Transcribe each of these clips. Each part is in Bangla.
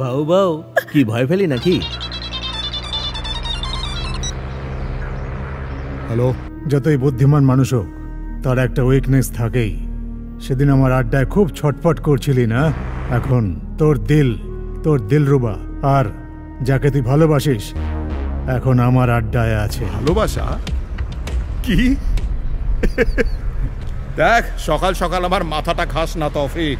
বাউ বাউ, কি ভয় পেলি নাকি? হ্যালো। যতই বুদ্ধিমান মানুষ হোক তার একটা উইকনেস থাকেই। সেদিন আমার আড্ডায় খুব ছটফট করছিলি না? এখন তোর দিলরুবা আর যাকে তুই ভালোবাসিস এখন আমার আড্ডায় আছে। ভালোবাসা কি? দেখ, সকাল সকাল আমার মাথাটা খাস না তৌফিক।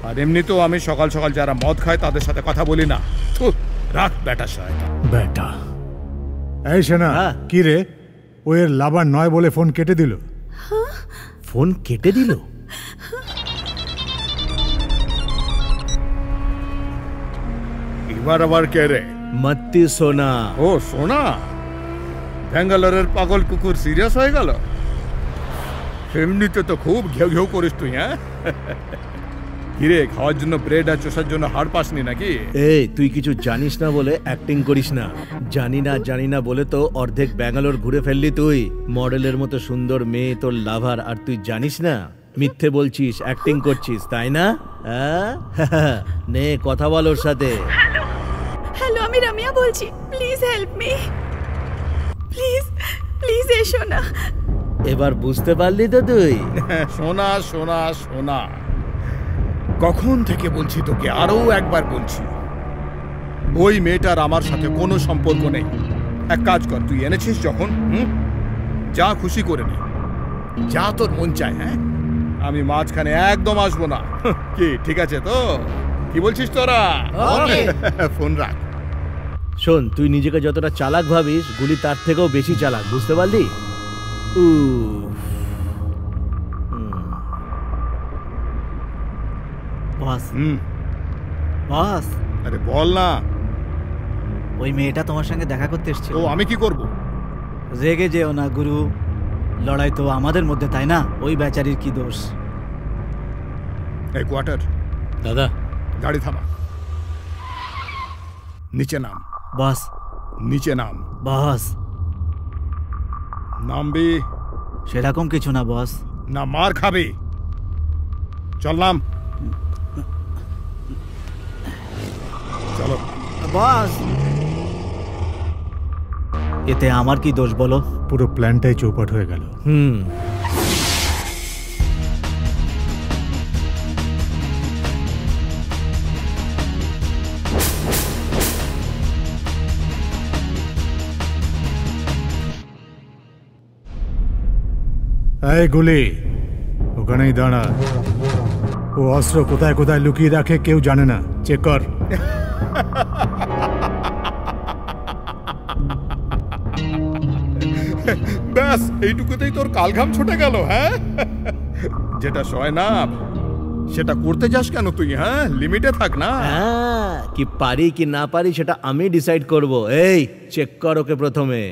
আর এমনিতেও আমি সকাল সকাল যারা মদ খায় তাদের সাথে কথা বলি না। রাখ বেটা শয়তান। বেটা এই শোনা, কি রে, ও এর লাভার নয় বলে ফোন কেটে দিল। ফোন কেটে দিল? এবার আবার কে রে? মত্তি সোনা। ও সোনা, ব্যাঙ্গালোরের পাগল কুকুর সিরিয়াস হয়ে গেল? এমনিতে তো খুব ঘেউ ঘেউ করিস তুই। হ্যাঁ কিরে, খাওয়ার জন্য ব্রেড আর চোষার জন্য হাড় পাসনি নাকি? এই তুই কিছু জানিস না বলে অ্যাক্টিং করিস না। জানি না বলে তো অর্ধেক ব্যাঙ্গালোর ঘুরে ফেললি তুই। মডেলের মতো সুন্দর মেয়ে তোর লাভার, আর তুই জানিস না? মিথ্যে বলছিস, অ্যাক্টিং করছিস, তাই না? নে কথা বল ওর সাথে। হ্যালো, আমি রামিয়া বলছি। Please help me, please please এসো না। এবার বুঝতে পারলি তো তুই? সোনা সোনা সোনা, কখন থেকে বলছি তোকে, আরো একবার বলছি, ওই মেয়েটার আমার সাথে কোনো সম্পর্ক নেই। এক কাজ কর, তুই এনেছিস যখন, যা খুশি করে নে, যা তোর মন চায়। হ্যাঁ, আমি মাঝখানে একদম আসবো না। কি ঠিক আছে তো? কি বলছিস তোরা? ফোন রাখ। শোন, তুই নিজেকে যতটা চালাক ভাবিস, গুলি তার থেকেও বেশি চালাক, বুঝতে পারলি? বস। বস, আরে বল না। ওই মেয়েটা তোমার সঙ্গে দেখা করতে এসেছিল। ও, আমি কি করব? রেগে যেও না গুরু, লড়াই তো আমাদের মধ্যে, তাই না? ওই বেচারির কি দোষ? এই কোয়ার্টার দাদা, গাড়ি থামা, নিচে নাম। বস নিচে নাম। বস, নামবি? সেরকম কিছু না বস। না মার খাবি? চল নাম। চলো। বস, এতে আমার কি দোষ বলো? পুরো প্ল্যানটাই চৌপাট হয়ে গেল। এই গুলি, ওখানেই দাঁড়া। ও অস্ত্র কোথায় কোথায় লুকিয়ে রাখে কেউ জানে না, চেক কর। ব্যাস, এইটুকুতেই তোর কালঘাম ছুটে গেল? হ্যাঁ, যেটা সয় না সেটা করতে যাস কেন তুই? হ্যাঁ, লিমিটে থাক না। কি পারি কি না পারি সেটা আমি ডিসাইড করব। এই চেক কর ওকে প্রথমে।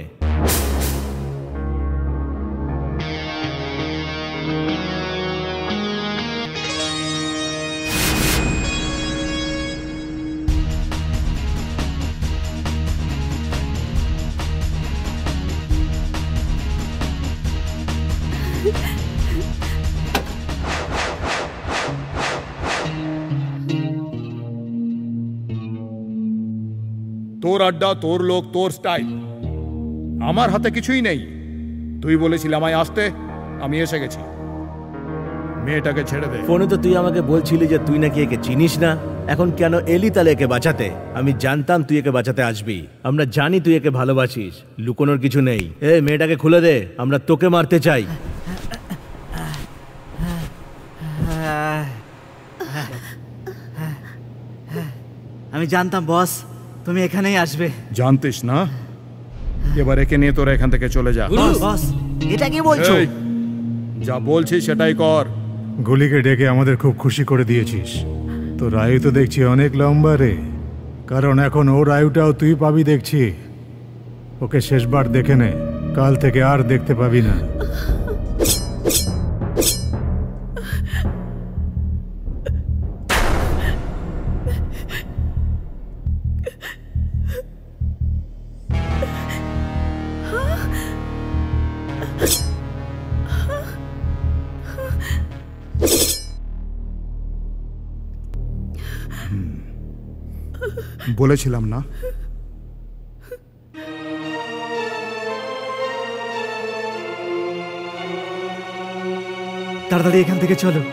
তোর আড্ডা, তোর লোক, তোর স্টাইল, আমার হাতে কিছুই নেই। তুই বলেছিলি আমায় আসতে, আমি এসে গেছি। মেয়েটাকে ছেড়ে দে। ফোনে তো তুই আমাকে বলছিলি যে তুই নাকি একে চিনিস না। এখন কেন এলি তাহলে একে বাঁচাতে? আমি জানতাম তুই একে বাঁচাতে আসবি। আমরা জানি তুই একে ভালোবাসিস, লুকোনোর কিছু নেই। মেয়েটাকে খুলে দে, আমরা তোকে মারতে চাই। আমি জানতাম বস তুমি এখানেই আসবে। জানতিস না? এবার একে নিয়ে তোরা এখান থেকে চলে যা। বস, এটা কি বলছো? যা বলছিস সেটাই কর। গুলিকে ডেকে আমাদের খুব খুশি করে দিয়েছিস। তোর আয়ু তো দেখছি অনেক লম্বা রে, কারণ এখন ওর আয়ুটাও তুই পাবি দেখছি। ওকে শেষবার দেখে নে, কাল থেকে আর দেখতে পাবি না। বলেছিলাম না? তাড়াতাড়ি এখান থেকে চলো।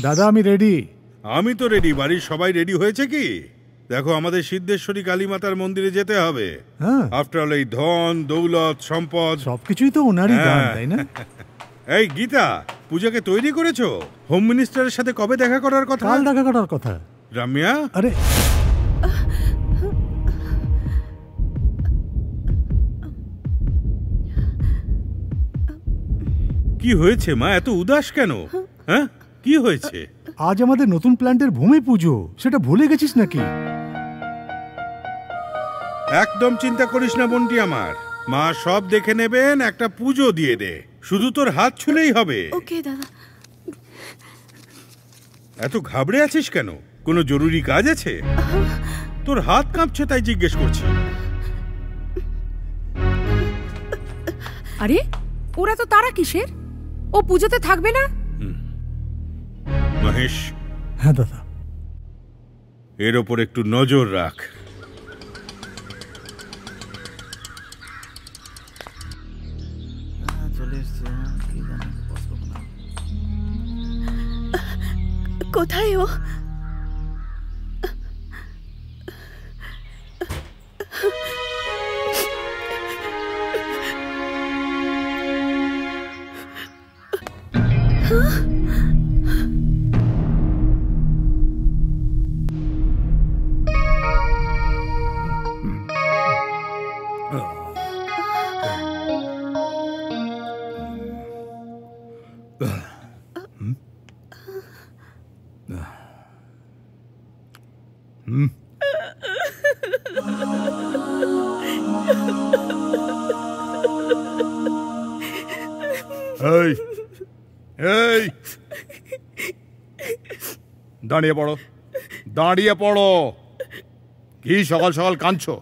দাদা আমি রেডি। আমি তো রেডি। বাড়ির সবাই রেডি হয়েছে কি? দেখো, আমাদের সিদ্ধেশ্বরী কালী মাতার মন্দিরে যেতে হবে। হ্যাঁ, আফটার অল এই ধন দৌলত সম্পদ সবকিছুই তো ওনারই দান, তাই না? এই গীতা, পূজাকে তৈরি করেছো? হোম মিনিস্টারের সাথে কবে দেখা করার কথা? কাল দেখা করার কথা। রামিয়া, আরে কি হয়েছে মা? এত উদাস কেন? হ্যাঁ, কি হয়েছে? আজ আমাদের নতুন প্ল্যান্টের ভূমি পুজো, সেটা ভুলে গেছিস নাকি? একদম চিন্তা করিস না বন্টি আমার। মা সব দেখে নেবেন, একটা পুজো দিয়ে দে, শুধু তোর হাত ছুলেই হবে। ওকে দাদা। এত ঘাবড়ে আছিস কেন? কোনো জরুরি কাজ আছে? তোর হাত কাঁপছে তাই জিজ্ঞেস করছি। আরে ওরা তো তারা কিসের? ও পুজোতে থাকবে না? মহেশ, হ্যাঁ দাদা, এর ওপর একটু নজর রাখ। চলে এসছে। কি জানি, বসবো না। কোথায় ও? এই এই দাঁড়িয়ে পড়ো, দাঁড়িয়ে পড়ো। কি সকাল সকাল কাঁদছো?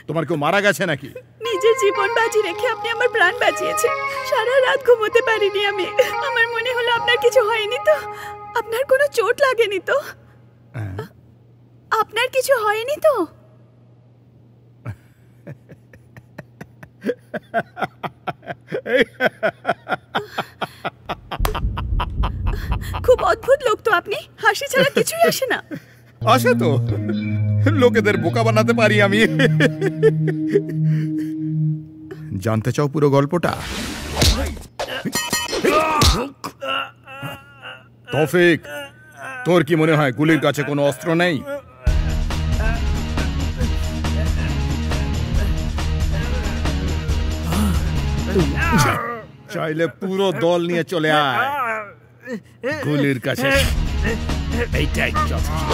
তোমার কেউ মারা গেছে নাকি? নিজের জীবন বাজি রেখে আপনি আমার প্রাণ বাঁচিয়েছেন। সারা রাত ঘুমোতে পারিনি আমি। আমার মনে হলো আপনার কিছু হয়নি তো? আপনার কোনো চোট লাগেনি তো? আপনার কিছু হয়নি তো? খুব অদ্ভুত লোক তো আপনি। হাসি ছাড়া কিছুই আসে না। আসে তো, লোকেদের বোকা বানাতে পারি আমি। জানতে চাও পুরো গল্পটা? তৌফিক, তোর কি মনে হয় গুলির কাছে কোনো অস্ত্র নেই? চাইলে পুরো দল নিয়ে চলে আয় গুলির কাছে। এইটাই যথেষ্ট।